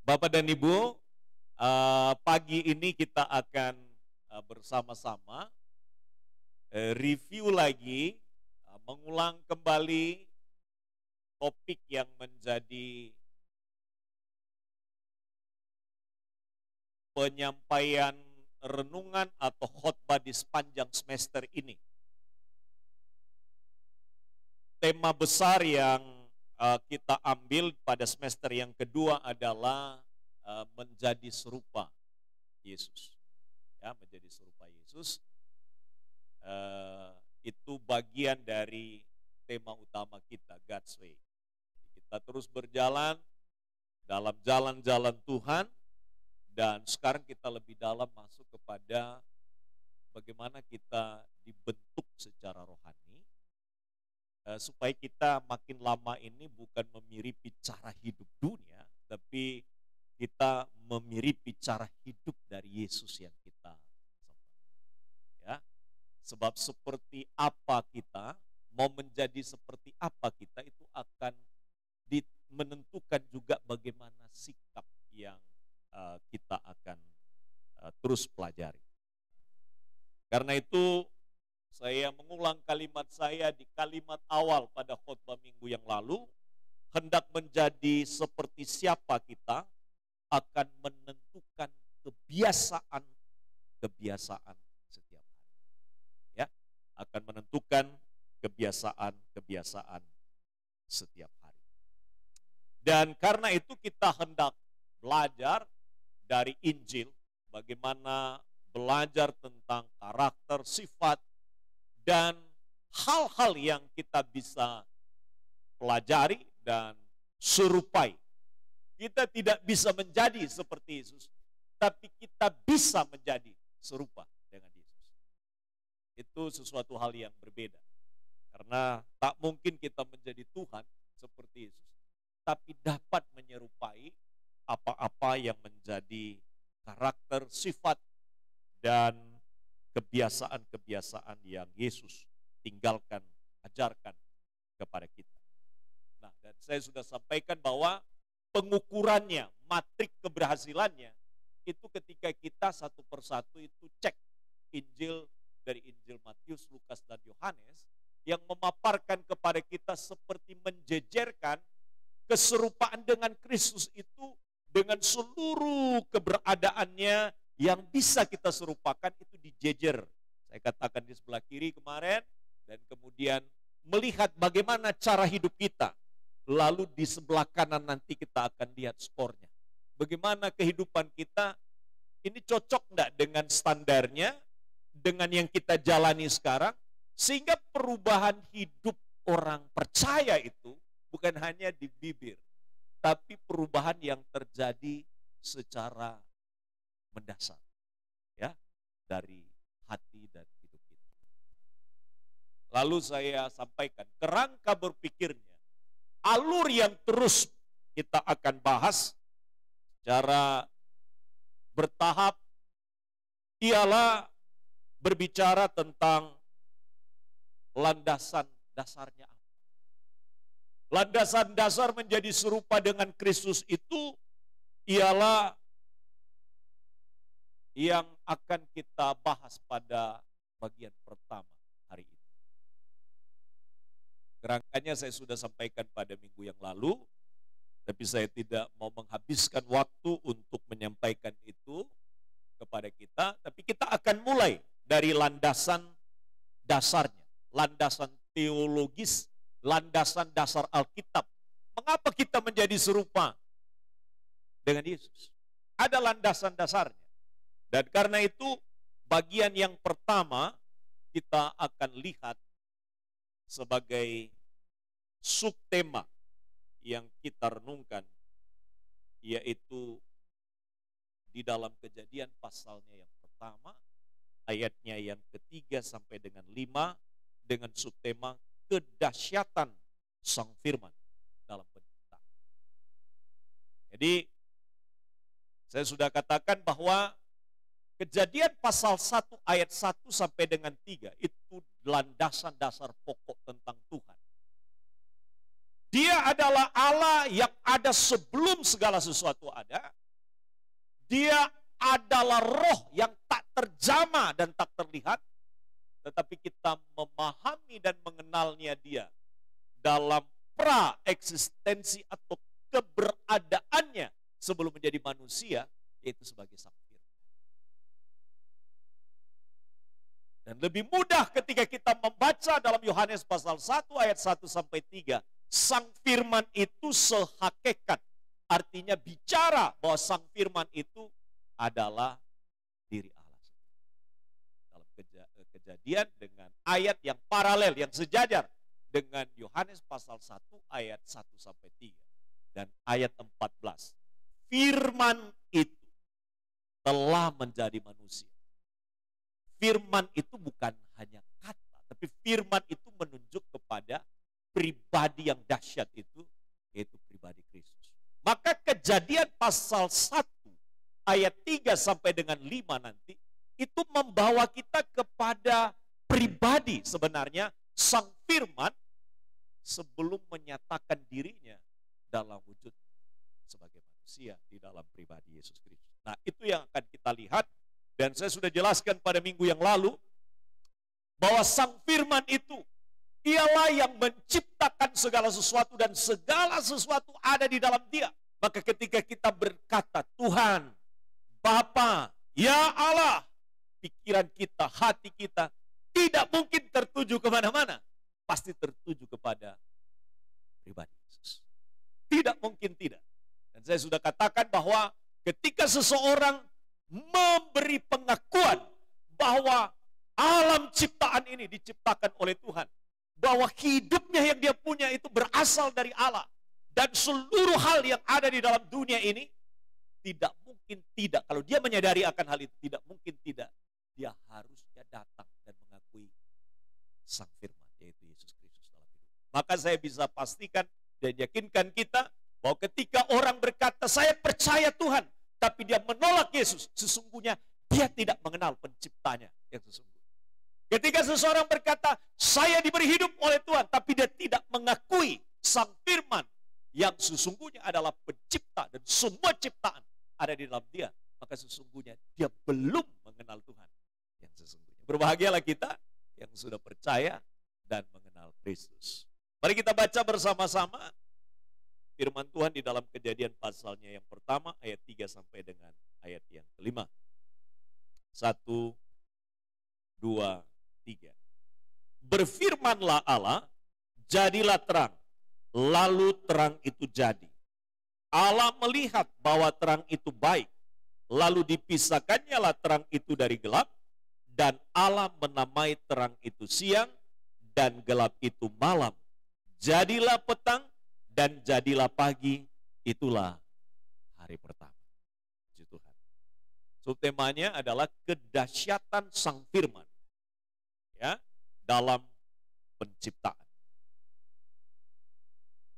Bapak dan Ibu, pagi ini kita akan bersama-sama review lagi, mengulang kembali topik yang menjadi penyampaian renungan atau khotbah di sepanjang semester ini. Tema besar yang kita ambil pada semester yang kedua adalah menjadi serupa Yesus. Ya, menjadi serupa Yesus. Itu bagian dari tema utama kita, God's Way. Kita terus berjalan dalam jalan-jalan Tuhan, dan sekarang kita lebih dalam masuk kepada bagaimana kita dibentuk secara rohani, supaya kita makin lama ini bukan memiripi cara hidup dunia, tapi kita memiripi cara hidup dari Yesus yang kita sembah. Ya, sebab seperti apa kita, mau menjadi seperti apa kita, itu akan menentukan juga bagaimana sikap yang kita akan terus pelajari. Karena itu saya mengulang kalimat saya di kalimat awal pada khotbah minggu yang lalu, hendak menjadi seperti siapa kita akan menentukan kebiasaan setiap hari. Ya, akan menentukan kebiasaan setiap hari. Dan karena itu kita hendak belajar dari Injil, bagaimana belajar tentang karakter, sifat, dan hal-hal yang kita bisa pelajari dan serupai. Kita tidak bisa menjadi seperti Yesus, tapi kita bisa menjadi serupa dengan Yesus. Itu sesuatu hal yang berbeda. Karena tak mungkin kita menjadi Tuhan seperti Yesus, tapi dapat menyerupai apa-apa yang menjadi karakter, sifat, dan kebiasaan-kebiasaan yang Yesus tinggalkan, ajarkan kepada kita. Nah, dan saya sudah sampaikan bahwa pengukurannya, matrik keberhasilannya, itu ketika kita satu persatu itu cek Injil dari Injil Matius, Lukas, dan Yohanes, yang memaparkan kepada kita seperti menjejerkan keserupaan dengan Kristus itu dengan seluruh keberadaannya yang bisa kita serupakan itu dijejer. Saya katakan di sebelah kiri kemarin, dan kemudian melihat bagaimana cara hidup kita. Lalu di sebelah kanan nanti kita akan lihat skornya. Bagaimana kehidupan kita, ini cocok enggak dengan standarnya, dengan yang kita jalani sekarang, sehingga perubahan hidup orang percaya itu bukan hanya di bibir, tapi perubahan yang terjadi secara mendasar, ya, dari hati dan hidup kita. Lalu saya sampaikan kerangka berpikirnya, alur yang terus kita akan bahas secara bertahap ialah berbicara tentang landasan dasarnya apa. Landasan dasar menjadi serupa dengan Kristus itu ialah yang akan kita bahas pada bagian pertama hari ini. Kerangkanya saya sudah sampaikan pada minggu yang lalu, tapi saya tidak mau menghabiskan waktu untuk menyampaikan itu kepada kita, tapi kita akan mulai dari landasan dasarnya, landasan teologis, landasan dasar Alkitab. Mengapa kita menjadi serupa dengan Yesus? Ada landasan dasarnya. Dan karena itu bagian yang pertama kita akan lihat sebagai subtema yang kita renungkan, yaitu di dalam Kejadian pasalnya yang pertama, ayatnya yang ketiga sampai dengan 5, dengan subtema kedahsyatan Sang Firman dalam penciptaan. Jadi saya sudah katakan bahwa Kejadian pasal 1 ayat 1 sampai dengan 3 itu landasan dasar pokok tentang Tuhan. Dia adalah Allah yang ada sebelum segala sesuatu ada. Dia adalah roh yang tak terjamah dan tak terlihat. Tetapi kita memahami dan mengenalnya dia dalam pra-eksistensi atau keberadaannya sebelum menjadi manusia, yaitu sebagai Sang Firman. Dan lebih mudah ketika kita membaca dalam Yohanes pasal 1 ayat 1 sampai 3, Sang Firman itu sehakikat. Artinya bicara bahwa Sang Firman itu adalah diri Allah. Dalam Kejadian dengan ayat yang paralel, yang sejajar dengan Yohanes pasal 1 ayat 1 sampai 3 dan ayat 14. Firman itu telah menjadi manusia. Firman itu bukan hanya kata, tapi firman itu menunjuk kepada pribadi yang dahsyat itu, yaitu pribadi Kristus. Maka Kejadian pasal 1 ayat 3 sampai dengan 5 nanti, itu membawa kita kepada pribadi sebenarnya Sang Firman sebelum menyatakan dirinya dalam wujud sebagai manusia di dalam pribadi Yesus Kristus. Nah, itu yang akan kita lihat. Dan saya sudah jelaskan pada minggu yang lalu bahwa Sang Firman itu ialah yang menciptakan segala sesuatu dan segala sesuatu ada di dalam Dia. Maka ketika kita berkata Tuhan, Bapa, ya Allah, pikiran kita, hati kita tidak mungkin tertuju kemana-mana. Pasti tertuju kepada pribadi Yesus. Tidak mungkin tidak. Dan saya sudah katakan bahwa ketika seseorang memberi pengakuan bahwa alam ciptaan ini diciptakan oleh Tuhan, bahwa hidupnya yang dia punya itu berasal dari Allah, dan seluruh hal yang ada di dalam dunia ini tidak mungkin tidak, kalau dia menyadari akan hal itu, tidak mungkin tidak, dia harusnya datang dan mengakui Sang Firman, yaitu Yesus Kristus dalam hidup. Maka saya bisa pastikan dan yakinkan kita bahwa ketika orang berkata saya percaya Tuhan, tapi dia menolak Yesus, sesungguhnya dia tidak mengenal penciptanya yang sesungguhnya. Ketika seseorang berkata, saya diberi hidup oleh Tuhan, tapi dia tidak mengakui Sang Firman yang sesungguhnya adalah pencipta dan semua ciptaan ada di dalam dia, maka sesungguhnya dia belum mengenal Tuhan yang sesungguhnya. Berbahagialah kita yang sudah percaya dan mengenal Kristus. Mari kita baca bersama-sama firman Tuhan di dalam Kejadian pasalnya yang pertama ayat 3 sampai dengan ayat yang kelima. 1, 2, 3. Berfirmanlah Allah, jadilah terang. Lalu terang itu jadi. Allah melihat bahwa terang itu baik. Lalu dipisahkannyalah terang itu dari gelap. Dan Allah menamai terang itu siang dan gelap itu malam. Jadilah petang dan jadilah pagi, itulah hari pertama. Puji Tuhan. Subtemanya adalah kedahsyatan Sang Firman, ya, dalam penciptaan.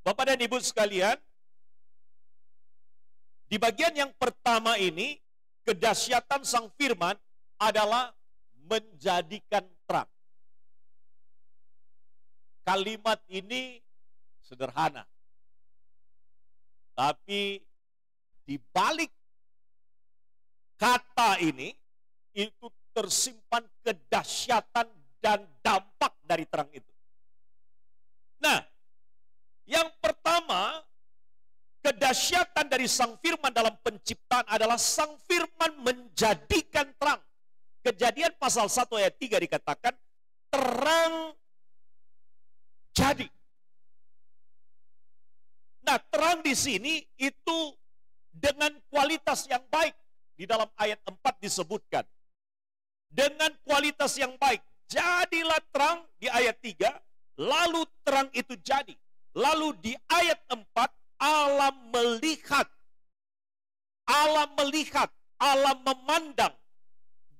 Bapak dan Ibu sekalian, di bagian yang pertama ini, kedahsyatan Sang Firman adalah menjadikan terang. Kalimat ini sederhana. Tapi di balik kata ini, itu tersimpan kedahsyatan dan dampak dari terang itu. Nah, yang pertama, kedahsyatan dari Sang Firman dalam penciptaan adalah Sang Firman menjadikan terang. Kejadian pasal 1 ayat 3 dikatakan, terang jadi. Nah, terang di sini itu dengan kualitas yang baik. Di dalam ayat 4 disebutkan. Dengan kualitas yang baik. Jadilah terang di ayat 3, lalu terang itu jadi. Lalu di ayat 4, Allah melihat, Allah memandang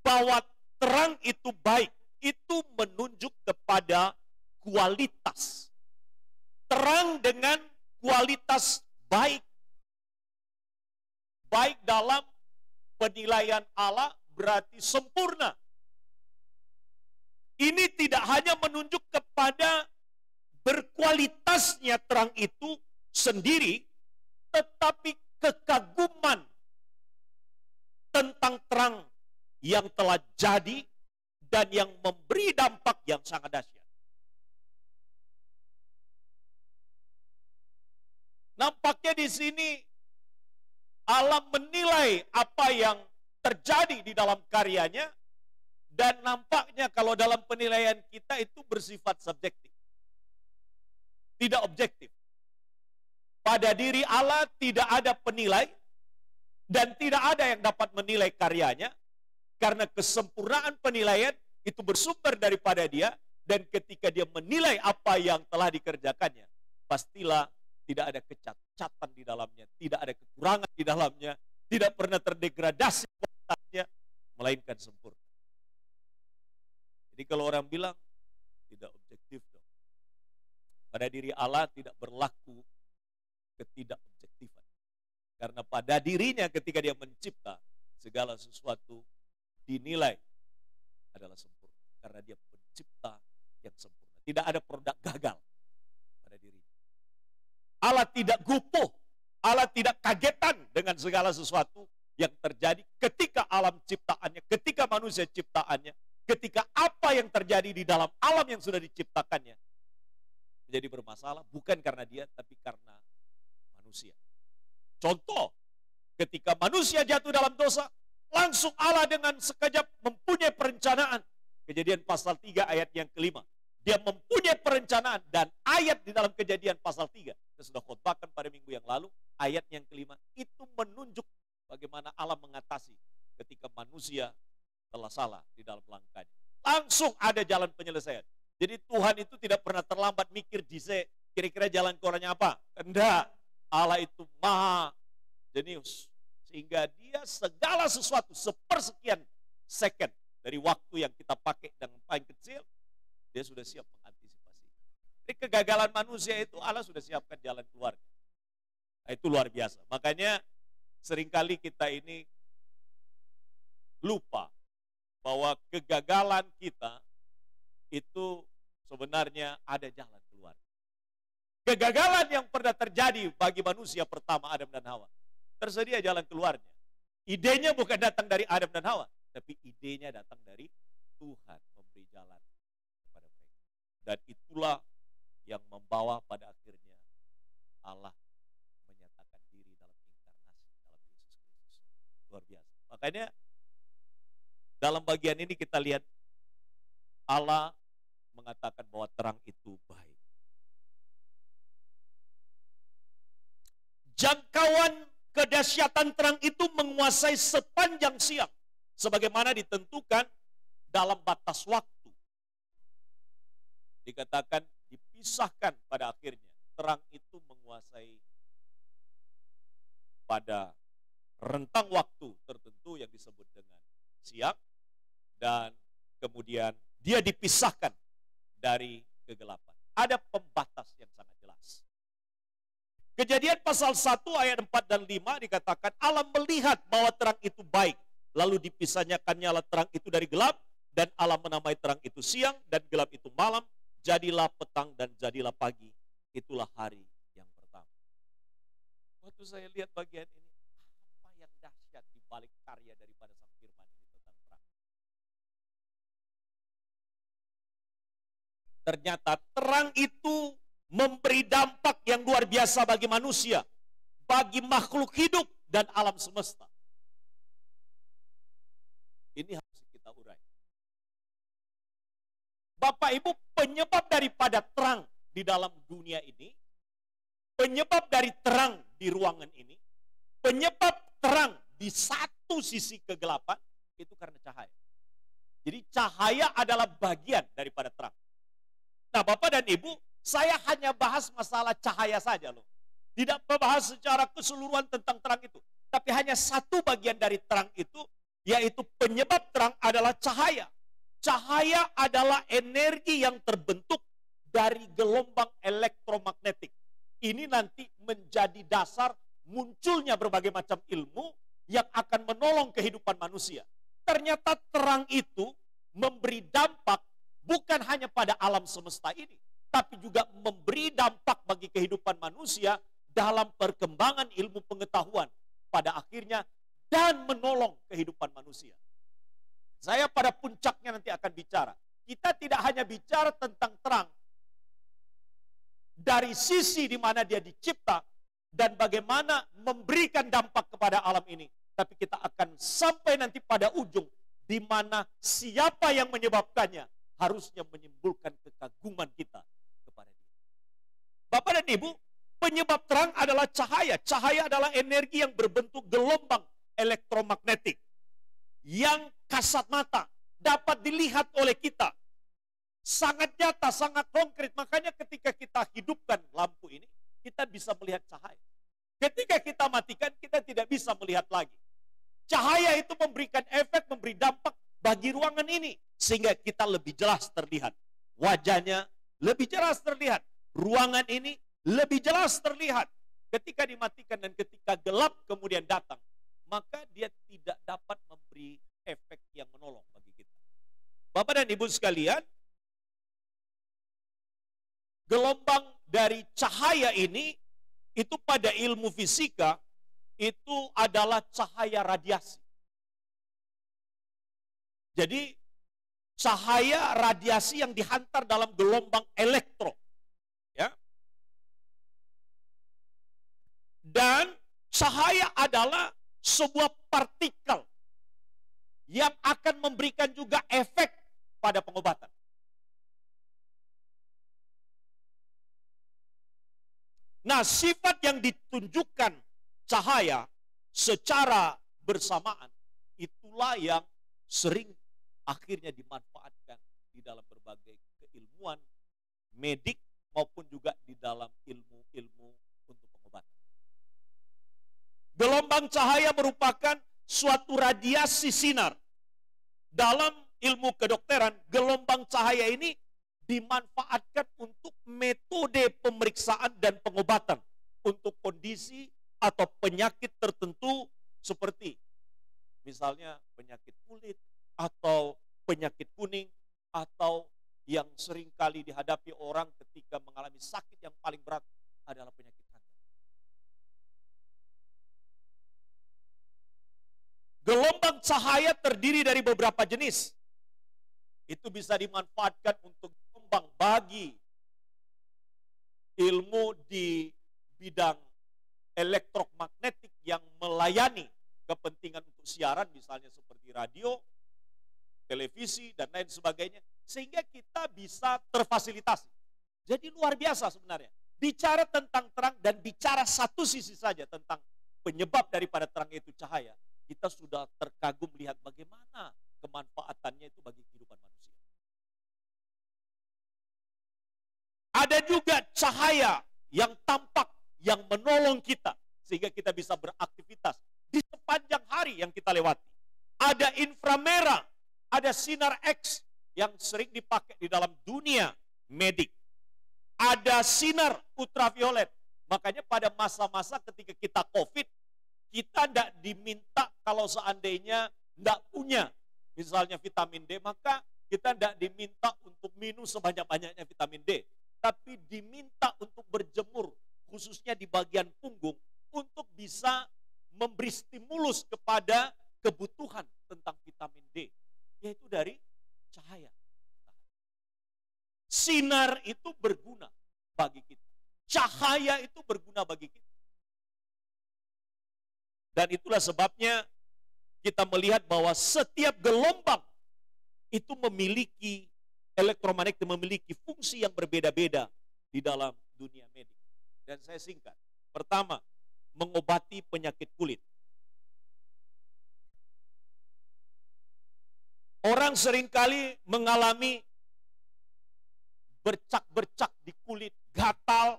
bahwa terang itu baik. Itu menunjuk kepada kualitas. Terang dengan kualitas baik. Baik dalam penilaian Allah berarti sempurna. Ini tidak hanya menunjuk kepada berkualitasnya terang itu sendiri, tetapi kekaguman tentang terang yang telah jadi dan yang memberi dampak yang sangat dahsyat. Nampaknya di sini Allah menilai apa yang terjadi di dalam karyanya, dan nampaknya kalau dalam penilaian kita itu bersifat subjektif, tidak objektif. Pada diri Allah tidak ada penilai dan tidak ada yang dapat menilai karyanya, karena kesempurnaan penilaian itu bersumber daripada Dia, dan ketika Dia menilai apa yang telah dikerjakannya, pastilah tidak ada kecacatan di dalamnya, tidak ada kekurangan di dalamnya, tidak pernah terdegradasi kualitasnya, melainkan sempurna. Jadi kalau orang bilang tidak objektif dong, pada diri Allah tidak berlaku ketidakobjektifan. Karena pada dirinya ketika Dia mencipta, segala sesuatu dinilai adalah sempurna. Karena Dia pencipta yang sempurna. Tidak ada produk gagal pada dirinya. Allah tidak gupuh, Allah tidak kagetan dengan segala sesuatu yang terjadi ketika alam ciptaannya, ketika manusia ciptaannya, ketika apa yang terjadi di dalam alam yang sudah diciptakannya menjadi bermasalah, bukan karena Dia, tapi karena manusia. Contoh, ketika manusia jatuh dalam dosa, langsung Allah dengan sekejap mempunyai perencanaan. Kejadian pasal 3 ayat yang kelima. Dia mempunyai perencanaan, dan ayat di dalam Kejadian pasal 3, saya sudah khotbahkan pada minggu yang lalu, ayat yang kelima, itu menunjuk bagaimana Allah mengatasi ketika manusia telah salah di dalam langkahnya. Langsung ada jalan penyelesaian. Jadi Tuhan itu tidak pernah terlambat mikir, kira-kira jalan keluarnya apa. Tidak, Allah itu maha jenius. Sehingga Dia segala sesuatu sepersekian second dari waktu yang kita pakai dengan paling kecil, Dia sudah siap mengantisipasi. Jadi kegagalan manusia itu Allah sudah siapkan jalan keluarnya. Nah, itu luar biasa. Makanya seringkali kita ini lupa bahwa kegagalan kita itu sebenarnya ada jalan keluar. Kegagalan yang pernah terjadi bagi manusia pertama, Adam dan Hawa, tersedia jalan keluarnya. Idenya bukan datang dari Adam dan Hawa, tapi idenya datang dari Tuhan memberi jalan kepada mereka. Dan itulah yang membawa pada akhirnya Allah menyatakan diri dalam inkarnasi dalam Yesus Kristus. Luar biasa. Makanya dalam bagian ini kita lihat Allah mengatakan bahwa terang itu baik. Jangkauan kedahsyatan terang itu menguasai sepanjang siang, sebagaimana ditentukan dalam batas waktu. Dikatakan dipisahkan pada akhirnya. Terang itu menguasai pada rentang waktu tertentu yang disebut dengan siang, dan kemudian dia dipisahkan dari kegelapan. Ada pembatas yang sangat jelas. Kejadian pasal 1 ayat 4 dan 5 dikatakan Allah melihat bahwa terang itu baik. Lalu dipisahkannya terang itu dari gelap, dan Allah menamai terang itu siang dan gelap itu malam. Jadilah petang dan jadilah pagi. Itulah hari yang pertama. Waktu saya lihat bagian ini, apa yang dahsyat di balik karya daripada Sang Firman ini tentang terang. Ternyata terang itu memberi dampak yang luar biasa bagi manusia, bagi makhluk hidup dan alam semesta. Ini harus kita urai. Bapak Ibu, penyebab daripada terang di dalam dunia ini, penyebab dari terang di ruangan ini, penyebab terang di satu sisi kegelapan, itu karena cahaya. Jadi cahaya adalah bagian daripada terang. Nah, Bapak dan Ibu, saya hanya bahas masalah cahaya saja loh. Tidak membahas secara keseluruhan tentang terang itu. Tapi hanya satu bagian dari terang itu, yaitu penyebab terang adalah cahaya. Cahaya adalah energi yang terbentuk dari gelombang elektromagnetik. Ini nanti menjadi dasar munculnya berbagai macam ilmu yang akan menolong kehidupan manusia. Ternyata terang itu memberi dampak bukan hanya pada alam semesta ini, tapi juga memberi dampak bagi kehidupan manusia dalam perkembangan ilmu pengetahuan pada akhirnya dan menolong kehidupan manusia. Saya pada puncaknya nanti akan bicara. Kita tidak hanya bicara tentang terang dari sisi di mana dia dicipta dan bagaimana memberikan dampak kepada alam ini, tapi kita akan sampai nanti pada ujung di mana siapa yang menyebabkannya harusnya menimbulkan kekaguman kita kepada dia. Bapak dan Ibu, penyebab terang adalah cahaya. Cahaya adalah energi yang berbentuk gelombang elektromagnetik yang kasat mata dapat dilihat oleh kita. Sangat nyata, sangat konkret. Makanya ketika kita hidupkan lampu ini, kita bisa melihat cahaya. Ketika kita matikan, kita tidak bisa melihat lagi. Cahaya itu memberikan efek, memberi dampak bagi ruangan ini. Sehingga kita lebih jelas terlihat. Wajahnya lebih jelas terlihat. Ruangan ini lebih jelas terlihat. Ketika dimatikan dan ketika gelap kemudian datang, maka dia tidak dapat memberi efek yang menolong bagi kita. Bapak dan Ibu sekalian, gelombang dari cahaya ini, itu pada ilmu fisika, itu adalah cahaya radiasi. Jadi, cahaya radiasi yang dihantar dalam gelombang elektro. Ya. Dan cahaya adalah sebuah partikel yang akan memberikan juga efek pada pengobatan. Nah, sifat yang ditunjukkan cahaya secara bersamaan, itulah yang sering akhirnya dimanfaatkan di dalam berbagai keilmuan medik maupun juga di dalam ilmu-ilmu untuk pengobatan. Gelombang cahaya merupakan suatu radiasi sinar. Dalam ilmu kedokteran, gelombang cahaya ini dimanfaatkan untuk metode pemeriksaan dan pengobatan untuk kondisi atau penyakit tertentu seperti misalnya penyakit kulit atau penyakit kuning atau yang sering kali dihadapi orang ketika mengalami sakit yang paling berat adalah penyakit kanker. Gelombang cahaya terdiri dari beberapa jenis. Itu bisa dimanfaatkan untuk gelombang bagi ilmu di bidang elektromagnetik yang melayani kepentingan untuk siaran, misalnya seperti radio, televisi, dan lain sebagainya, sehingga kita bisa terfasilitasi. Jadi luar biasa sebenarnya. Bicara tentang terang dan bicara satu sisi saja tentang penyebab daripada terang itu cahaya, kita sudah terkagum lihat bagaimana kemanfaatannya itu bagi kehidupan manusia. Ada juga cahaya yang tampak, yang menolong kita, sehingga kita bisa beraktivitas di sepanjang hari yang kita lewati. Ada inframerah, ada sinar X yang sering dipakai di dalam dunia medik. Ada sinar ultraviolet. Makanya pada masa-masa ketika kita COVID, kita tidak diminta kalau seandainya tidak punya misalnya vitamin D, maka kita tidak diminta untuk minum sebanyak-banyaknya vitamin D. Tapi diminta untuk berjemur, khususnya di bagian punggung, untuk bisa memberi stimulus kepada kebutuhan tentang vitamin D, yaitu dari cahaya. Sinar itu berguna bagi kita. Cahaya itu berguna bagi kita. Dan itulah sebabnya kita melihat bahwa setiap gelombang itu memiliki elektromagnetik, memiliki fungsi yang berbeda-beda di dalam dunia medik. Dan saya singkat. Pertama, mengobati penyakit kulit. Orang seringkali mengalami bercak-bercak di kulit, gatal,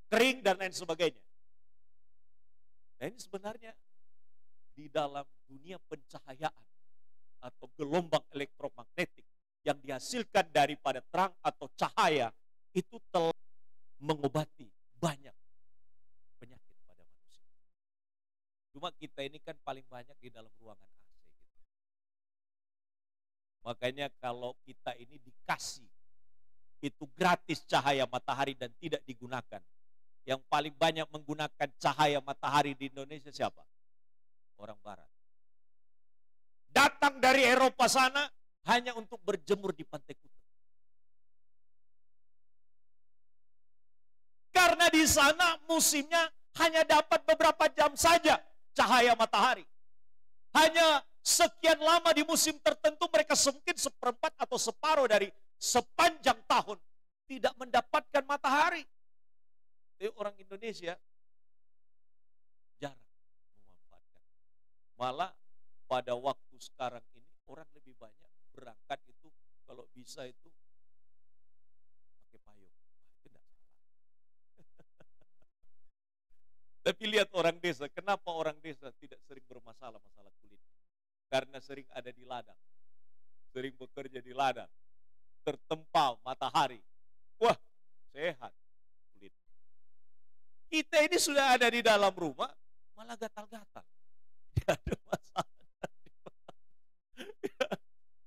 kering, dan lain sebagainya. Nah, ini sebenarnya di dalam dunia pencahayaan atau gelombang elektromagnetik yang dihasilkan daripada terang atau cahaya itu telah mengobati banyak penyakit pada manusia. Cuma kita ini kan paling banyak di dalam ruangan AC gitu. Makanya kalau kita ini dikasih itu gratis cahaya matahari dan tidak digunakan. Yang paling banyak menggunakan cahaya matahari di Indonesia siapa? Orang Barat. Datang dari Eropa sana hanya untuk berjemur di Pantai Kuta. Karena di sana musimnya hanya dapat beberapa jam saja cahaya matahari. Hanya sekian lama di musim tertentu mereka mungkin seperempat atau separuh dari sepanjang tahun tidak mendapatkan matahari. Jadi orang Indonesia jarang memanfaatkan. Malah pada waktu sekarang ini orang lebih banyak berangkat itu kalau bisa itu pakai payung. Itu tidak salah. Tapi lihat orang desa, kenapa orang desa tidak sering bermasalah masalah kulitnya? Karena sering ada di ladang, sering bekerja di ladang, tertempa matahari. Wah, sehat kulit. Kita ini sudah ada di dalam rumah, malah gatal-gatal. Tidak ada masalah.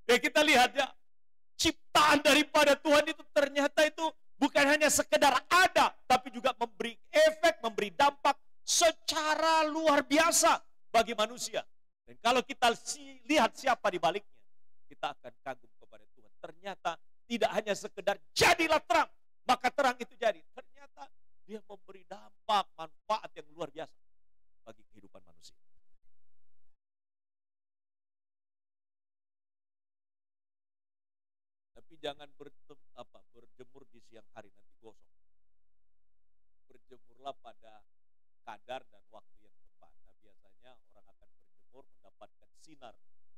Ya kita lihat ya, ciptaan daripada Tuhan itu ternyata itu bukan hanya sekedar ada, tapi juga memberi efek, memberi dampak secara luar biasa bagi manusia. Dan kalau kita lihat siapa di baliknya, kita akan kagum kepada Tuhan. Ternyata tidak hanya sekedar jadilah terang, maka terang itu jadi. Ternyata dia memberi dampak, manfaat yang luar biasa bagi kehidupan manusia. Tapi jangan berjemur di siang hari, nanti gosong. Berjemurlah pada kadar dan waktu yang tepat. Nah, biasanya orang akan berjemur mendapatkan sinar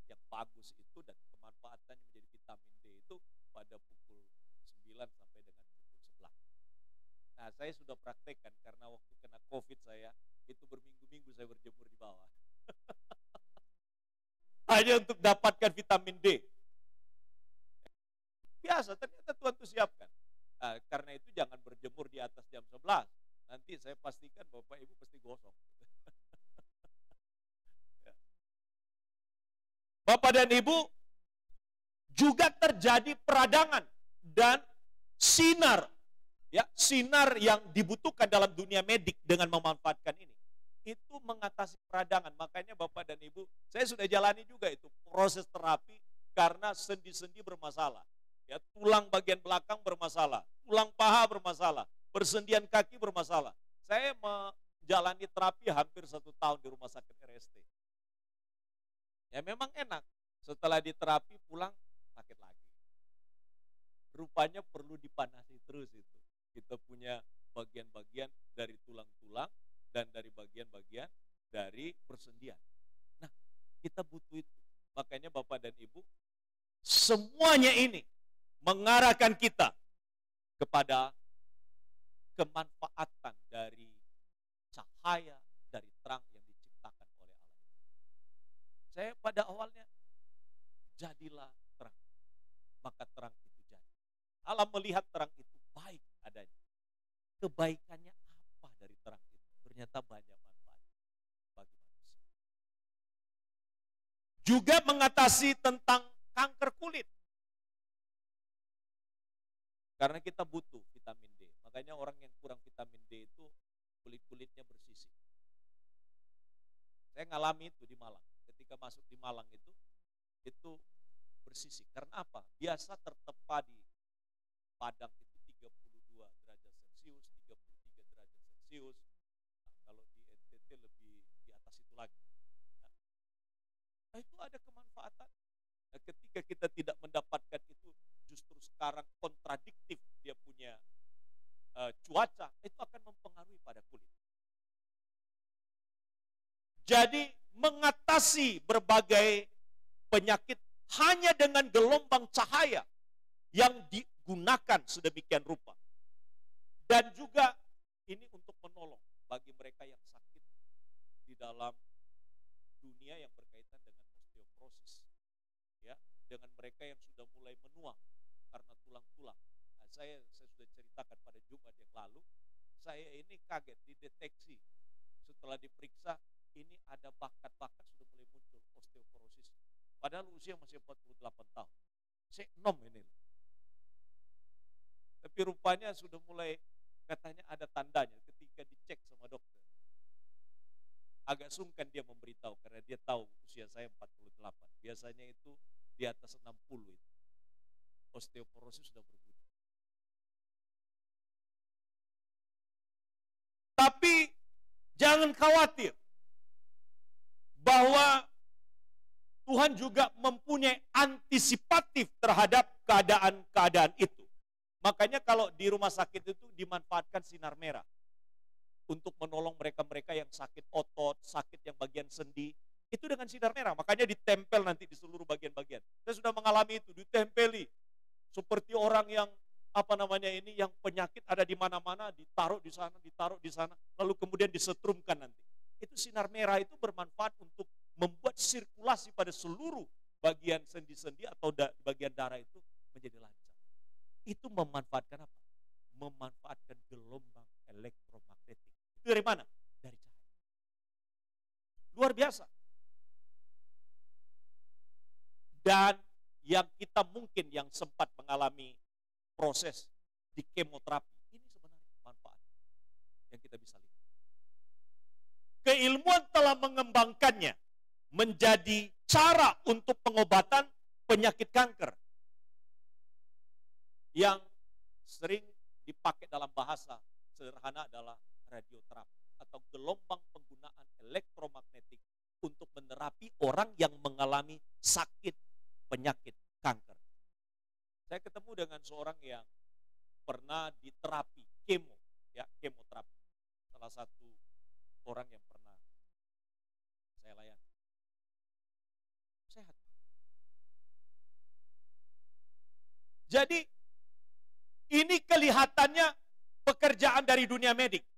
yang bagus itu dan kemanfaatannya menjadi vitamin D itu pada pukul 9 sampai dengan pukul 11. Nah, saya sudah praktekkan karena waktu kena COVID saya itu berminggu-minggu saya berjemur di bawah. Hanya untuk dapatkan vitamin D. Biasa, ternyata Tuhan itu siapkan. Nah, karena itu jangan berjemur di atas jam 11. Nanti saya pastikan Bapak Ibu pasti gosong. Bapak dan Ibu, juga terjadi peradangan dan sinar. Ya, sinar yang dibutuhkan dalam dunia medik dengan memanfaatkan ini. Itu mengatasi peradangan. Makanya Bapak dan Ibu, saya sudah jalani juga itu proses terapi karena sendi-sendi bermasalah. Ya, tulang bagian belakang bermasalah, tulang paha bermasalah, persendian kaki bermasalah. Saya menjalani terapi hampir 1 tahun di rumah sakit RST. Ya memang enak, setelah diterapi pulang sakit lagi. Rupanya perlu dipanasi terus itu. Kita punya bagian-bagian dari tulang-tulang dan dari bagian-bagian dari persendian. Nah, kita butuh itu. Makanya Bapak dan Ibu, semuanya ini mengarahkan kita kepada kemanfaatan dari cahaya, dari terang yang diciptakan oleh Allah. Saya pada awalnya, jadilah terang, maka terang itu jadi. Allah melihat terang itu baik adanya. Kebaikannya apa dari terang itu? Ternyata banyak manfaat bagi manusia. Juga mengatasi tentang kanker kulit. Karena kita butuh vitamin D. Makanya orang yang kurang vitamin D itu kulit-kulitnya bersisik. Saya ngalami itu di Malang. Ketika masuk di Malang itu bersisik. Karena apa? Biasa tertepa di Padang itu 32 derajat Celcius, 33 derajat Celcius. Nah, kalau di NTT lebih di atas itu lagi. Nah, itu ada kemanfaatan. Nah, ketika kita tidak mendapatkan itu, justru sekarang kontradiktif dia punya cuaca, itu akan mempengaruhi pada kulit. Jadi mengatasi berbagai penyakit hanya dengan gelombang cahaya yang digunakan sedemikian rupa. Dan juga ini untuk menolong bagi mereka yang sakit di dalam dunia yang berkaitan dengan osteoporosis. Ya, dengan mereka yang sudah mulai menua karena tulang-tulang. Nah, saya sudah ceritakan pada Jumat yang lalu, saya ini kaget dideteksi setelah diperiksa ini ada bakat-bakat sudah mulai muncul osteoporosis. Padahal usia masih 48 tahum. Saya 6 ini. Tapi rupanya sudah mulai, katanya ada tandanya ketika dicek sama dokter. Agak sungkan dia memberitahu karena dia tahu usia saya 48. Biasanya itu di atas 60 itu. Osteoporosis sudah berbunyi. Tapi jangan khawatir bahwa Tuhan juga mempunyai antisipatif terhadap keadaan-keadaan itu. Makanya kalau di rumah sakit itu dimanfaatkan sinar merah untuk menolong mereka-mereka yang sakit otot, sakit yang bagian sendi, itu dengan sinar merah. Makanya ditempel nanti di seluruh bagian-bagian. Saya sudah mengalami itu, ditempeli. Seperti orang yang yang penyakit ada di mana-mana, ditaruh di sana, lalu kemudian disetrumkan nanti. Itu sinar merah itu bermanfaat untuk membuat sirkulasi pada seluruh bagian sendi-sendi atau bagian darah itu menjadi lancar. Itu memanfaatkan apa? Memanfaatkan gelombang elektromagnetik. Itu dari mana? Dari cahaya. Luar biasa. Dan yang kita mungkin yang sempat mengalami proses di kemoterapi, ini sebenarnya manfaat yang kita bisa lihat. Keilmuan telah mengembangkannya menjadi cara untuk pengobatan penyakit kanker yang sering dipakai dalam bahasa sederhana adalah radioterapi atau gelombang penggunaan elektromagnetik untuk menerapi orang yang mengalami sakit penyakit kanker. Saya ketemu dengan seorang yang pernah diterapi kemoterapi. Salah satu orang yang pernah saya layani. Sehat. Jadi ini kelihatannya pekerjaan dari dunia medik.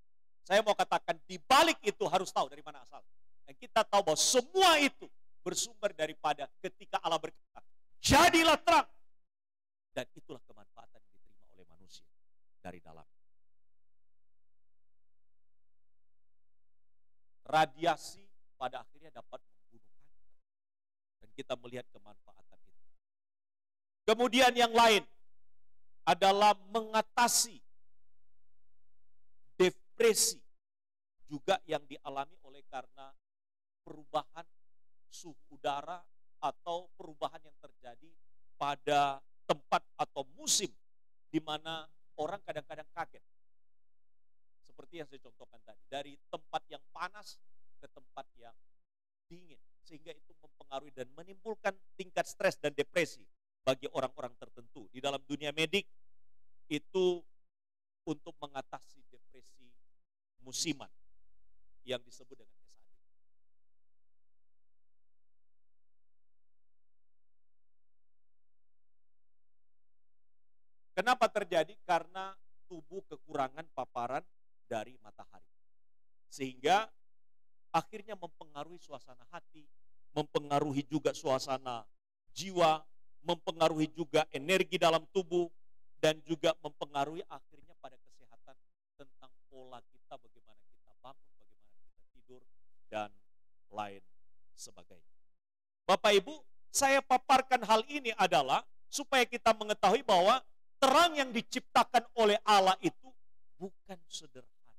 Saya mau katakan di balik itu harus tahu dari mana asal. Dan kita tahu bahwa semua itu bersumber daripada ketika Allah berkata, jadilah terang. Dan itulah kemanfaatan yang diterima oleh manusia dari dalam. Radiasi pada akhirnya dapat membunuh kanker. Dan kita melihat kemanfaatan itu. Kemudian yang lain adalah mengatasi depresi juga yang dialami oleh karena perubahan suhu udara atau perubahan yang terjadi pada tempat atau musim di mana orang kadang-kadang kaget. Seperti yang saya contohkan tadi, dari tempat yang panas ke tempat yang dingin, sehingga itu mempengaruhi dan menimbulkan tingkat stres dan depresi bagi orang-orang tertentu. Di dalam dunia medik itu untuk mengatasi depresi musiman yang disebut dengan SAD. Kenapa terjadi? Karena tubuh kekurangan paparan dari matahari. Sehingga akhirnya mempengaruhi suasana hati, mempengaruhi juga suasana jiwa, mempengaruhi juga energi dalam tubuh, dan juga mempengaruhi akhirnya pada kesehatan tentang pola kita, bagaimana kita bangun, bagaimana kita tidur, dan lain sebagainya. Bapak Ibu, saya paparkan hal ini adalah supaya kita mengetahui bahwa terang yang diciptakan oleh Allah itu bukan sederhana.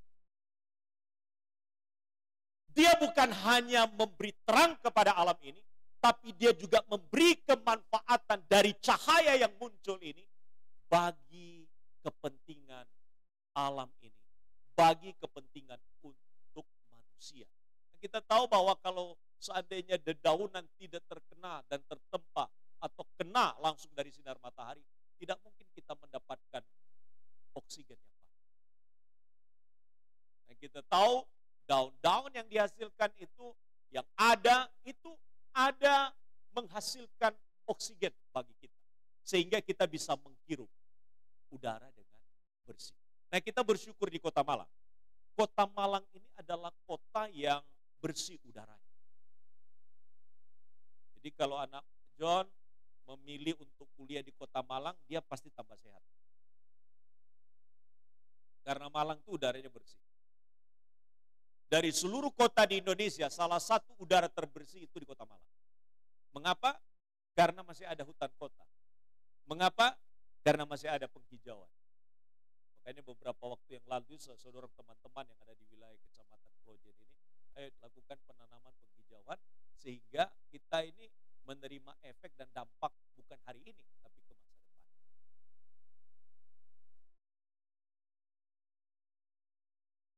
Dia bukan hanya memberi terang kepada alam ini, tapi dia juga memberi kemanfaatan dari cahaya yang muncul ini bagi kepentingan alam ini, bagi kepentingan untuk manusia. Kita tahu bahwa kalau seandainya dedaunan tidak terkena dan tertempa atau kena langsung dari sinar matahari, tidak mungkin kita mendapatkan oksigen yang baik. Dan kita tahu daun-daun yang dihasilkan itu yang ada menghasilkan oksigen bagi kita. Sehingga kita bisa menghirup udara dengan bersih. Nah, kita bersyukur di Kota Malang. Kota Malang ini adalah kota yang bersih udaranya. Jadi kalau anak John memilih untuk kuliah di Kota Malang, dia pasti tambah sehat. Karena Malang itu udaranya bersih. Dari seluruh kota di Indonesia, salah satu udara terbersih itu di Kota Malang. Mengapa? Karena masih ada hutan kota. Mengapa? Karena masih ada penghijauan. Makanya beberapa waktu yang lalu saudara teman-teman yang ada di wilayah Kecamatan Projen ini, ayo lakukan penanaman penghijauan sehingga kita ini menerima efek dan dampak bukan hari ini tapi ke masa depan.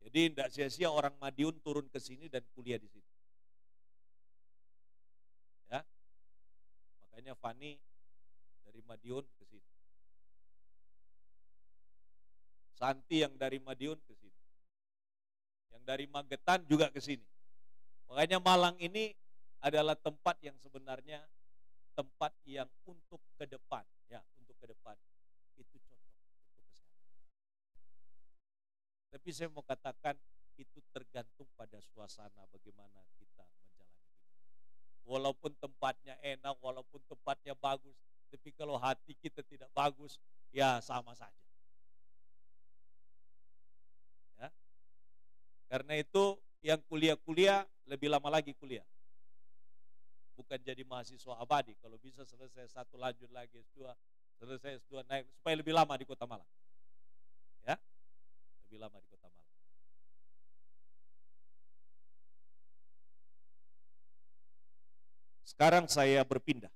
Jadi tidak sia-sia orang Madiun turun ke sini dan kuliah di sini. Ya. Makanya Fani dari Madiun ke sini. Santi yang dari Madiun ke sini. Yang dari Magetan juga ke sini. Makanya Malang ini adalah tempat yang sebenarnya tempat yang untuk ke depan, ya, untuk ke depan itu cocok untuk kesehatan. Tapi saya mau katakan itu tergantung pada suasana bagaimana kita menjalani hidup. Walaupun tempatnya enak, walaupun tempatnya bagus, tapi kalau hati kita tidak bagus, ya sama saja. Ya. Karena itu yang kuliah-kuliah lebih lama lagi kuliah. Bukan jadi mahasiswa abadi. Kalau bisa selesai satu lanjut lagi S2, selesai S2 naik supaya lebih lama di Kota Malang. Ya, lebih lama di Kota Malang. Sekarang saya berpindah.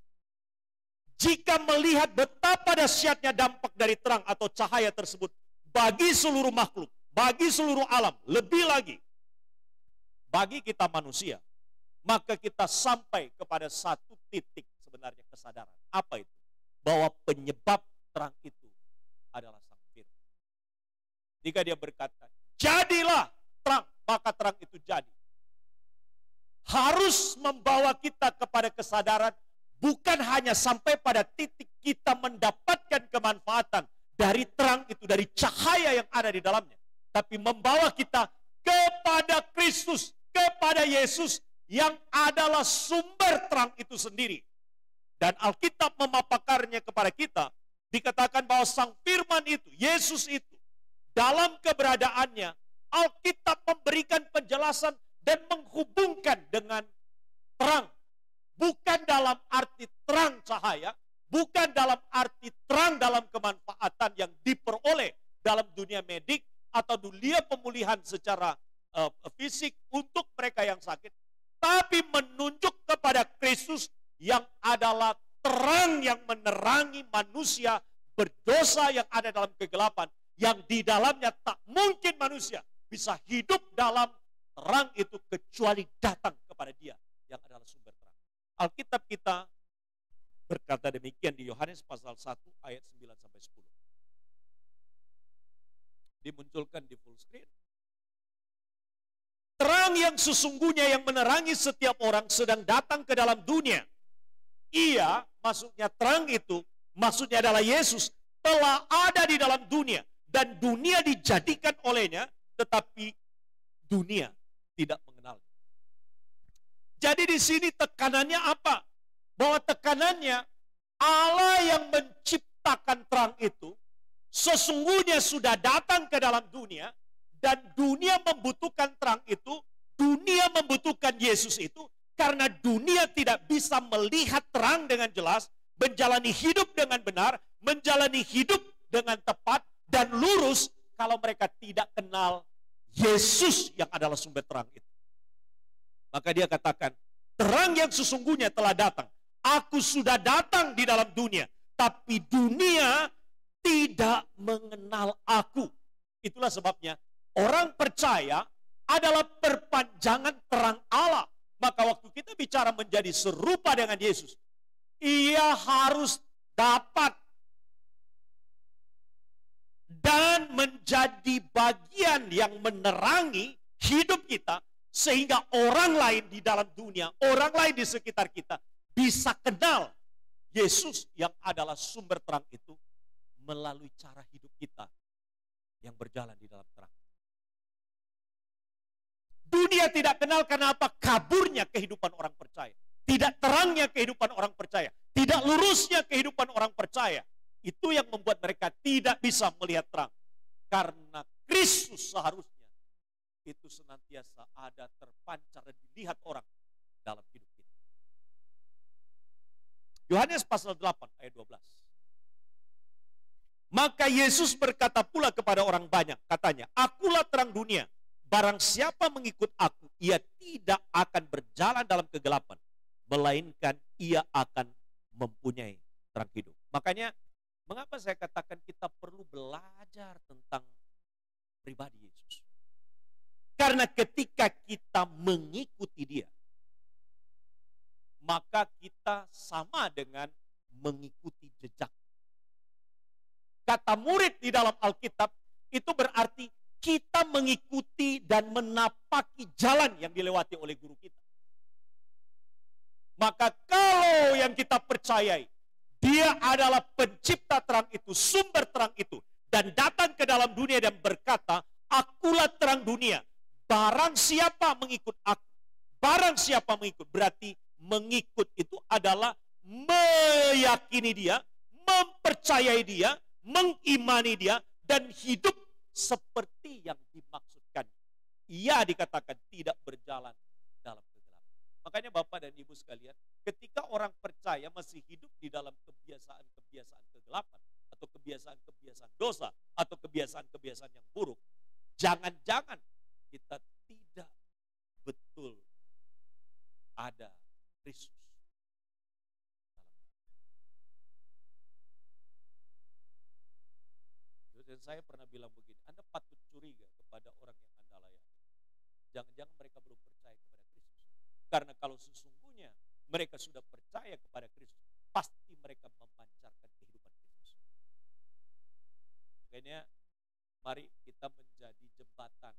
Jika melihat betapa dahsyatnya dampak dari terang atau cahaya tersebut bagi seluruh makhluk, bagi seluruh alam, lebih lagi bagi kita manusia, maka kita sampai kepada satu titik sebenarnya kesadaran. Apa itu? Bahwa penyebab terang itu adalah Sang Firman. Jika dia berkata, jadilah terang, maka terang itu jadi. Harus membawa kita kepada kesadaran, bukan hanya sampai pada titik kita mendapatkan kemanfaatan dari terang itu, dari cahaya yang ada di dalamnya. Tapi membawa kita kepada Kristus, kepada Yesus, yang adalah sumber terang itu sendiri. Dan Alkitab memaparkannya kepada kita, dikatakan bahwa Sang Firman itu, Yesus itu, dalam keberadaannya, Alkitab memberikan penjelasan dan menghubungkan dengan terang. Bukan dalam arti terang cahaya, bukan dalam arti terang dalam kemanfaatan yang diperoleh dalam dunia medik atau dunia pemulihan secara fisik untuk mereka yang sakit, tapi menunjuk kepada Kristus yang adalah terang yang menerangi manusia berdosa yang ada dalam kegelapan, yang di dalamnya tak mungkin manusia bisa hidup dalam terang itu kecuali datang kepada Dia yang adalah sumber terang. Alkitab kita berkata demikian di Yohanes pasal 1 ayat 9 sampai 10. Dimunculkan di full screen. Terang yang sesungguhnya yang menerangi setiap orang sedang datang ke dalam dunia. Ia, maksudnya terang itu, maksudnya adalah Yesus, telah ada di dalam dunia. Dan dunia dijadikan olehnya, tetapi dunia tidak mengenalnya. Jadi di sini tekanannya apa? Bahwa tekanannya Allah yang menciptakan terang itu, sesungguhnya sudah datang ke dalam dunia, dan dunia membutuhkan terang itu, dunia membutuhkan Yesus itu, karena dunia tidak bisa melihat terang dengan jelas, menjalani hidup dengan benar, menjalani hidup dengan tepat dan lurus, kalau mereka tidak kenal Yesus yang adalah sumber terang itu. Maka dia katakan, terang yang sesungguhnya telah datang. Aku sudah datang di dalam dunia, tapi dunia tidak mengenal aku. Itulah sebabnya orang percaya adalah perpanjangan terang Allah. Maka waktu kita bicara menjadi serupa dengan Yesus, ia harus dapat dan menjadi bagian yang menerangi hidup kita, sehingga orang lain di dalam dunia, orang lain di sekitar kita bisa kenal Yesus yang adalah sumber terang itu melalui cara hidup kita yang berjalan di dalam terang. Dunia tidak kenal karena apa? Kaburnya kehidupan orang percaya. Tidak terangnya kehidupan orang percaya. Tidak lurusnya kehidupan orang percaya. Itu yang membuat mereka tidak bisa melihat terang. Karena Kristus seharusnya itu senantiasa ada, terpancar dan dilihat orang dalam hidup kita. Yohanes pasal 8 ayat 12. Maka Yesus berkata pula kepada orang banyak, katanya, akulah terang dunia. Barang siapa mengikut aku, ia tidak akan berjalan dalam kegelapan, melainkan ia akan mempunyai terang hidup. Makanya, mengapa saya katakan kita perlu belajar tentang pribadi Yesus? Karena ketika kita mengikuti dia, maka kita sama dengan mengikuti jejak. Kata murid di dalam Alkitab itu berarti kita mengikuti dan menapaki jalan yang dilewati oleh guru kita. Maka kalau yang kita percayai, dia adalah pencipta terang itu, sumber terang itu, dan datang ke dalam dunia dan berkata, akulah terang dunia, barang siapa mengikut aku, barang siapa mengikut, berarti mengikut itu adalah meyakini dia, mempercayai dia, mengimani dia, dan hidup seperti yang dimaksudkan. Ia dikatakan tidak berjalan dalam kegelapan. Makanya Bapak dan Ibu sekalian, ketika orang percaya masih hidup di dalam kebiasaan-kebiasaan kegelapan, atau kebiasaan-kebiasaan dosa, atau kebiasaan-kebiasaan yang buruk, jangan-jangan kita tidak betul ada Kristus. Dan saya pernah bilang begini, Anda patut curiga kepada orang yang Anda layani. Jangan-jangan mereka belum percaya kepada Kristus. Karena kalau sesungguhnya mereka sudah percaya kepada Kristus, pasti mereka memancarkan kehidupan Kristus. Makanya mari kita menjadi jembatan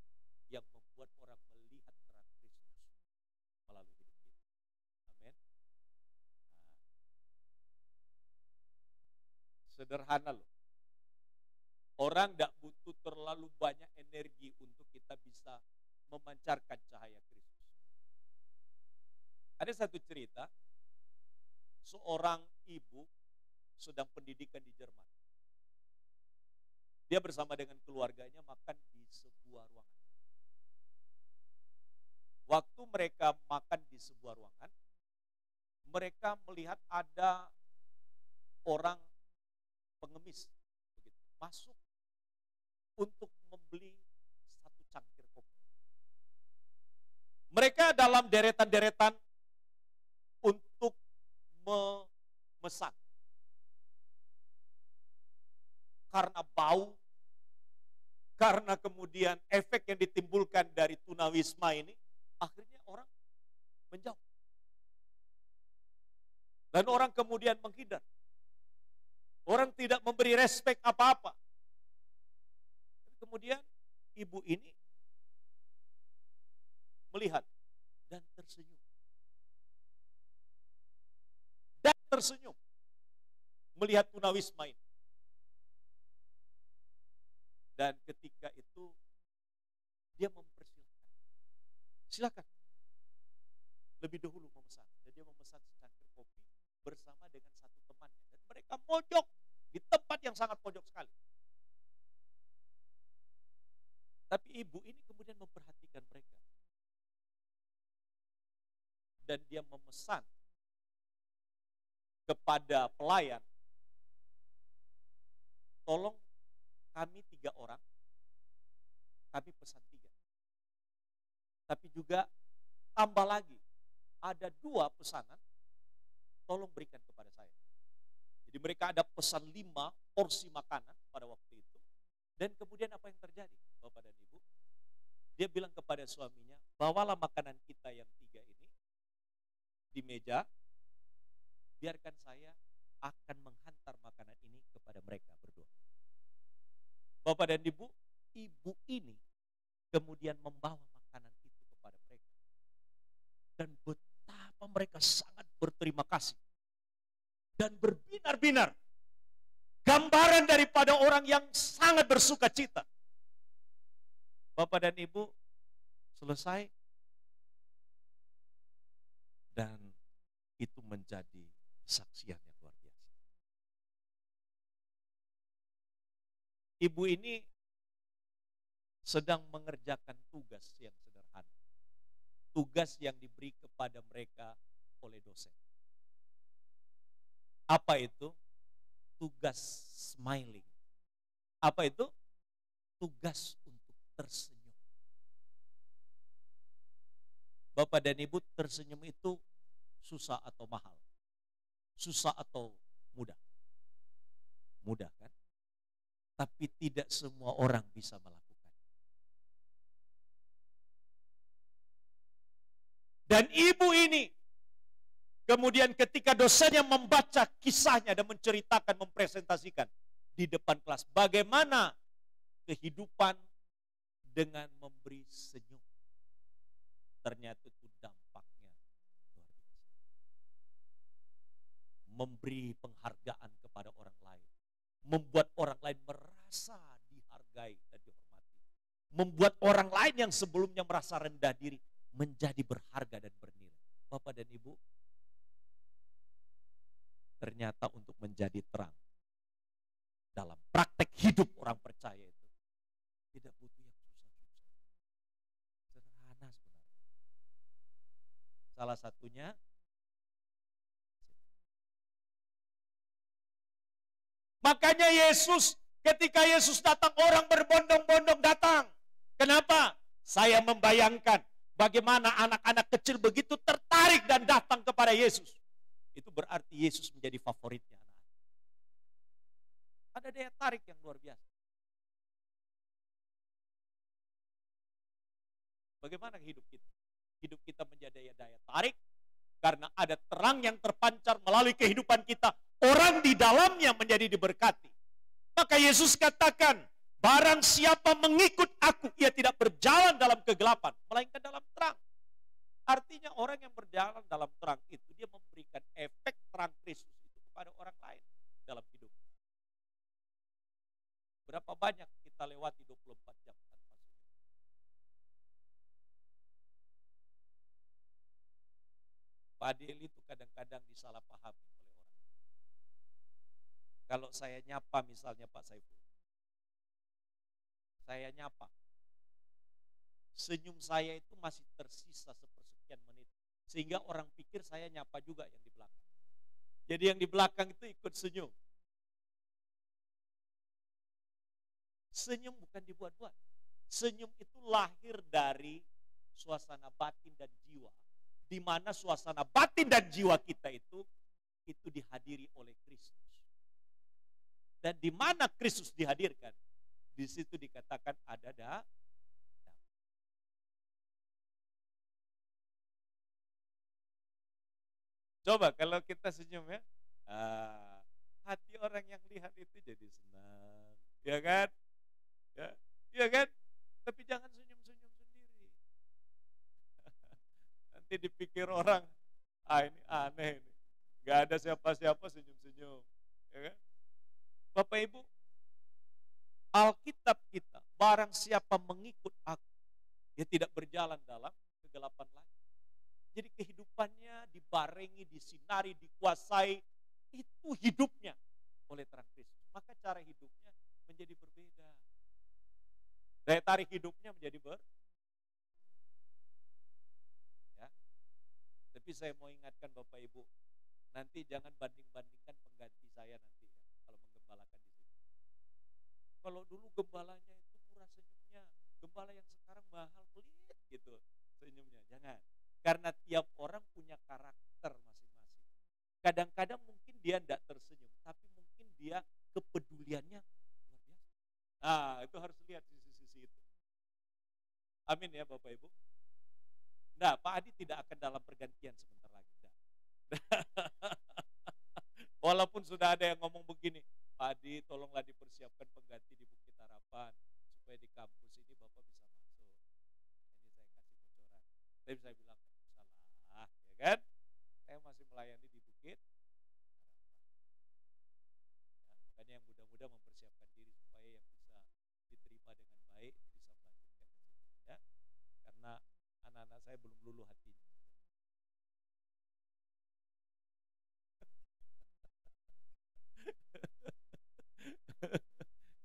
yang membuat orang melihat terang Kristus melalui hidup kita. Amin. Sederhana loh. Orang tidak butuh terlalu banyak energi untuk kita bisa memancarkan cahaya Kristus. Ada satu cerita, seorang ibu sedang pendidikan di Jerman. Dia bersama dengan keluarganya makan di sebuah ruangan. Waktu mereka makan di sebuah ruangan, mereka melihat ada orang pengemis begitu, masuk untuk membeli satu cangkir kopi. Mereka dalam deretan-deretan untuk memesan. Karena bau, karena kemudian efek yang ditimbulkan dari tunawisma ini, akhirnya orang menjauh. Dan orang kemudian menghindar. Orang tidak memberi respek apa-apa. Kemudian ibu ini melihat dan tersenyum. Dan tersenyum melihat tunawisma ini. Dan ketika itu dia mempersilahkan. Silakan. Lebih dahulu memesan. Dan dia memesan secangkir kopi bersama dengan satu temannya. Dan mereka mojok di tempat yang sangat pojok sekali. Tapi ibu ini kemudian memperhatikan mereka. Dan dia memesan kepada pelayan, tolong kami 3 orang, kami pesan 3. Tapi juga tambah lagi, ada 2 pesanan, tolong berikan kepada saya. Jadi mereka ada pesan 5 porsi makanan pada waktu itu. Dan kemudian apa yang terjadi, Bapak dan Ibu? Dia bilang kepada suaminya, bawalah makanan kita yang 3 ini di meja, biarkan saya akan menghantar makanan ini kepada mereka berdua. Bapak dan Ibu, ibu ini kemudian membawa makanan itu kepada mereka. Dan betapa mereka sangat berterima kasih. Dan berbinar-binar. Gambaran daripada orang yang sangat bersuka cita. Bapak dan Ibu, selesai. Dan itu menjadi kesaksian yang luar biasa. Ibu ini sedang mengerjakan tugas yang sederhana. Tugas yang diberi kepada mereka oleh dosen. Apa itu? Tugas smiling Apa itu? Tugas untuk tersenyum. Bapak dan Ibu, tersenyum itu susah atau mahal? Susah atau mudah? Mudah kan? Tapi tidak semua orang bisa melakukan. Dan ibu ini kemudian ketika dosennya membaca kisahnya dan menceritakan, mempresentasikan di depan kelas bagaimana kehidupan dengan memberi senyum. Ternyata itu dampaknya luar biasa. Memberi penghargaan kepada orang lain. Membuat orang lain merasa dihargai dan dihormati. Membuat orang lain yang sebelumnya merasa rendah diri menjadi berharga dan bernilai. Bapak dan Ibu, ternyata untuk menjadi terang dalam praktek hidup orang percaya itu tidak butuh yang susah-susah. Sederhana sebenarnya. Salah satunya makanya Yesus, ketika Yesus datang, orang berbondong-bondong datang. Kenapa? Saya membayangkan bagaimana anak-anak kecil begitu tertarik dan datang kepada Yesus. Itu berarti Yesus menjadi favoritnya anak-anak. Ada daya tarik yang luar biasa. Bagaimana hidup kita? Hidup kita menjadi daya tarik karena ada terang yang terpancar melalui kehidupan kita. Orang di dalamnya menjadi diberkati. Maka Yesus katakan, barang siapa mengikut aku, ia tidak berjalan dalam kegelapan, melainkan dalam terang. Artinya orang yang berjalan dalam terang itu, dia memberikan efek terang Kristus itu kepada orang lain dalam hidup. Berapa banyak kita lewati 24 jam tanpa senyum? Pak Adel itu kadang-kadang disalahpahami oleh orang. Kalau saya nyapa misalnya Pak Saiful, saya nyapa, senyum saya itu masih tersisa sepersekian menit. Sehingga orang pikir saya nyapa juga yang di belakang. Jadi yang di belakang itu ikut senyum. Senyum bukan dibuat-buat. Senyum itu lahir dari suasana batin dan jiwa. Di mana suasana batin dan jiwa kita itu dihadiri oleh Kristus. Dan di mana Kristus dihadirkan, di situ dikatakan ada damai. Coba kalau kita senyum ya, hati orang yang lihat itu jadi senang, ya kan? Ya kan? Tapi jangan senyum-senyum sendiri. Nanti dipikir orang, ini aneh ini. Gak ada siapa-siapa senyum-senyum, ya kan? Bapak Ibu, Alkitab kita, barang siapa mengikut aku, dia tidak berjalan dalam kegelapan lagi. Jadi kehidupannya dibarengi, disinari, dikuasai, itu hidupnya oleh terang Kristus. Maka cara hidupnya menjadi berbeda. Daya tarik hidupnya menjadi ya. Tapi saya mau ingatkan Bapak Ibu, nanti jangan banding-bandingkan pengganti saya nanti ya, kalau menggembalakan di sini. Kalau dulu gembalanya itu murah senyumnya, gembala yang sekarang mahal pelit gitu senyumnya, jangan. Karena tiap orang punya karakter masing-masing. Kadang-kadang mungkin dia tidak tersenyum, tapi mungkin dia kepeduliannya luar biasa. Nah, itu harus lihat sisi-sisi itu. Amin ya Bapak Ibu. Nah, Pak Adi tidak akan dalam pergantian sebentar lagi. Walaupun sudah ada yang ngomong begini, Pak Adi tolonglah dipersiapkan pengganti di Bukit Harapan, supaya di kampus ini Bapak bisa masuk. Ini saya kasih bocoran. Tapi saya bilang, salah, ya kan? Saya masih melayani di Bukit Harapan. Ya, makanya yang muda-muda mempersiapkan diri supaya yang bisa diterima dengan baik bisa melanjutkan ke situ, ya. Karena anak-anak saya belum luluh hatinya.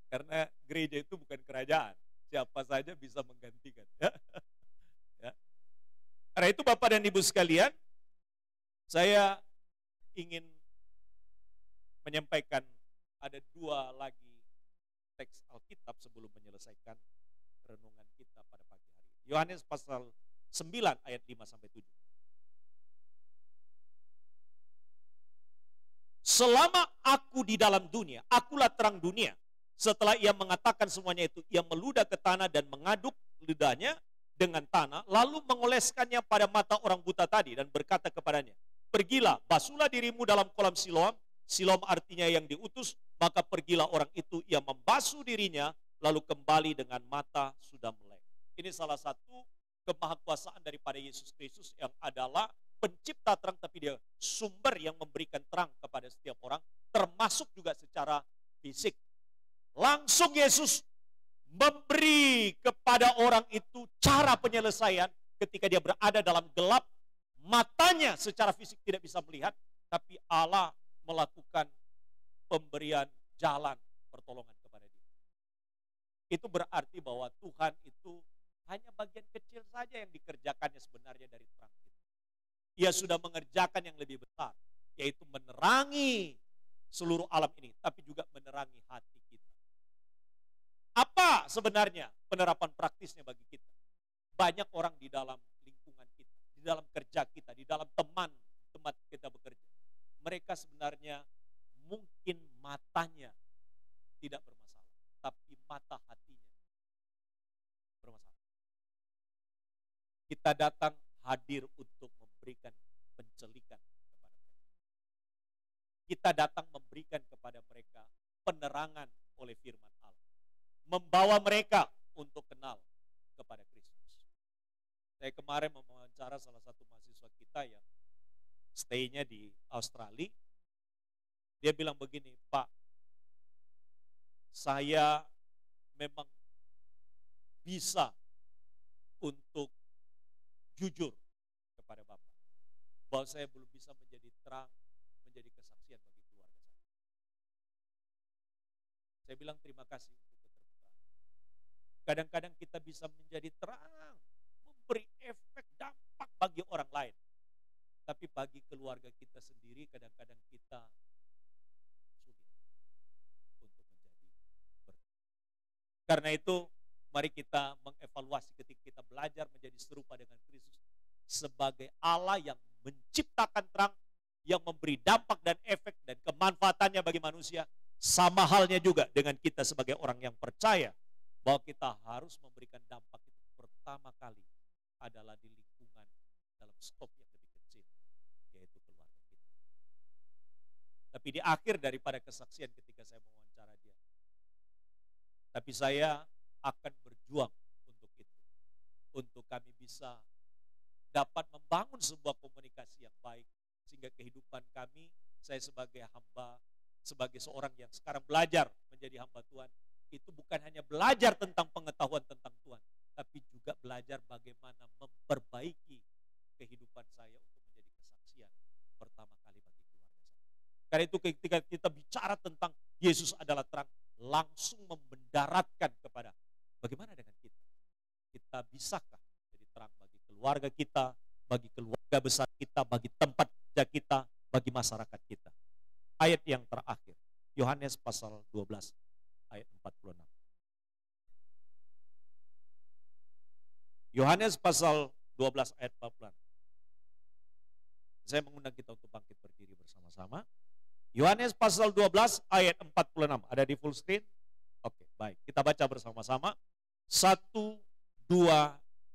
Karena gereja itu bukan kerajaan, siapa saja bisa menggantikan. Ya. Karena itu Bapak dan Ibu sekalian, saya ingin menyampaikan ada dua lagi teks Alkitab sebelum menyelesaikan renungan kita pada pagi hari ini. Yohanes pasal 9 ayat 5 sampai 7. Selama aku di dalam dunia, akulah terang dunia. Setelah ia mengatakan semuanya itu, ia meludah ke tanah dan mengaduk ludahnya dengan tanah, lalu mengoleskannya pada mata orang buta tadi dan berkata kepadanya, pergilah, basuhlah dirimu dalam kolam Siloam. Siloam artinya yang diutus, maka pergilah orang itu, ia membasuh dirinya, lalu kembali dengan mata sudah melek. Ini salah satu kemahakuasaan daripada Yesus Kristus yang adalah pencipta terang, tapi dia sumber yang memberikan terang kepada setiap orang, termasuk juga secara fisik. Langsung Yesus memberi kepada orang itu cara penyelesaian ketika dia berada dalam gelap, matanya secara fisik tidak bisa melihat, tapi Allah melakukan pemberian jalan pertolongan kepada dia. Itu berarti bahwa Tuhan itu hanya bagian kecil saja yang dikerjakannya sebenarnya dari terang itu. Ia sudah mengerjakan yang lebih besar, yaitu menerangi seluruh alam ini, tapi juga menerangi hati kita. Apa sebenarnya penerapan praktisnya bagi kita? Banyak orang di dalam lingkungan kita, di dalam kerja kita, di dalam tempat kita bekerja. Mereka sebenarnya mungkin matanya tidak bermasalah, tapi mata hatinya bermasalah. Kita datang hadir untuk memberikan pencelikan kepada mereka. Kita datang memberikan kepada mereka penerangan oleh firman Allah. Membawa mereka untuk kenal kepada Kristus. Saya kemarin mewawancara salah satu mahasiswa kita yang stay-nya di Australia. Dia bilang begini, Pak, saya memang bisa untuk jujur kepada Bapak bahwa saya belum bisa menjadi terang, menjadi kesaksian bagi keluarga saya. Saya bilang terima kasih untuk keterbukaan. Kadang-kadang kita bisa menjadi terang, memberi efek dampak bagi orang lain. Tapi bagi keluarga kita sendiri kadang-kadang kita sulit untuk menjadi berkat. Karena itu mari kita mengevaluasi ketika kita belajar menjadi serupa dengan Kristus sebagai Allah yang menciptakan terang, yang memberi dampak dan efek dan kemanfaatannya bagi manusia. Sama halnya juga dengan kita sebagai orang yang percaya bahwa kita harus memberikan dampak itu pertama kali adalah di lingkungan dalam skop yang lebih kecil, yaitu keluarga kita. Tapi di akhir daripada kesaksian ketika saya mewawancara dia, tapi saya akan berjuang untuk itu, untuk kami bisa dapat membangun sebuah komunikasi yang baik, sehingga kehidupan kami, saya sebagai hamba, sebagai seorang yang sekarang belajar menjadi hamba Tuhan, itu bukan hanya belajar tentang pengetahuan tentang Tuhan, tapi juga belajar bagaimana memperbaiki kehidupan saya untuk menjadi kesaksian pertama kali bagi keluarga saya. Karena itu ketika kita bicara tentang Yesus adalah terang, langsung mendaratkan kepada bagaimana dengan kita? Kita bisakah jadi terang bagi keluarga kita, bagi keluarga besar kita, bagi tempat kerja kita, bagi masyarakat kita? Ayat yang terakhir, Yohanes pasal 12 ayat 46. Yohanes pasal 12 ayat 46. Saya mengundang kita untuk bangkit berdiri bersama-sama. Yohanes pasal 12 ayat 46. Ada di full screen? Oke, baik. Kita baca bersama-sama. 1, 2,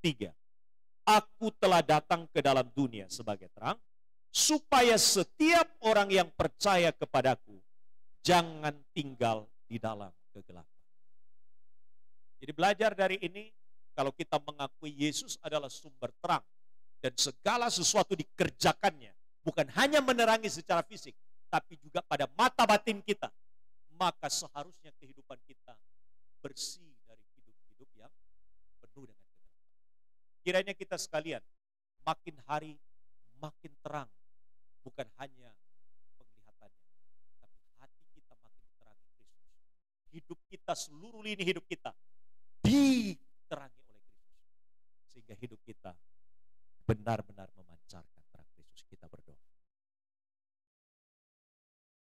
3. Aku telah datang ke dalam dunia sebagai terang, supaya setiap orang yang percaya kepadaku jangan tinggal di dalam kegelapan. Jadi belajar dari ini, kalau kita mengakui Yesus adalah sumber terang dan segala sesuatu dikerjakannya bukan hanya menerangi secara fisik, tapi juga pada mata batin kita, maka seharusnya kehidupan kita bersih dari hidup-hidup yang penuh dengan kegelapan. Kiranya kita sekalian makin hari makin terang, bukan hanya penglihatannya, tapi hati kita makin diterangi Kristus. Hidup kita, seluruh lini hidup kita diterangi oleh Kristus, sehingga hidup kita benar-benar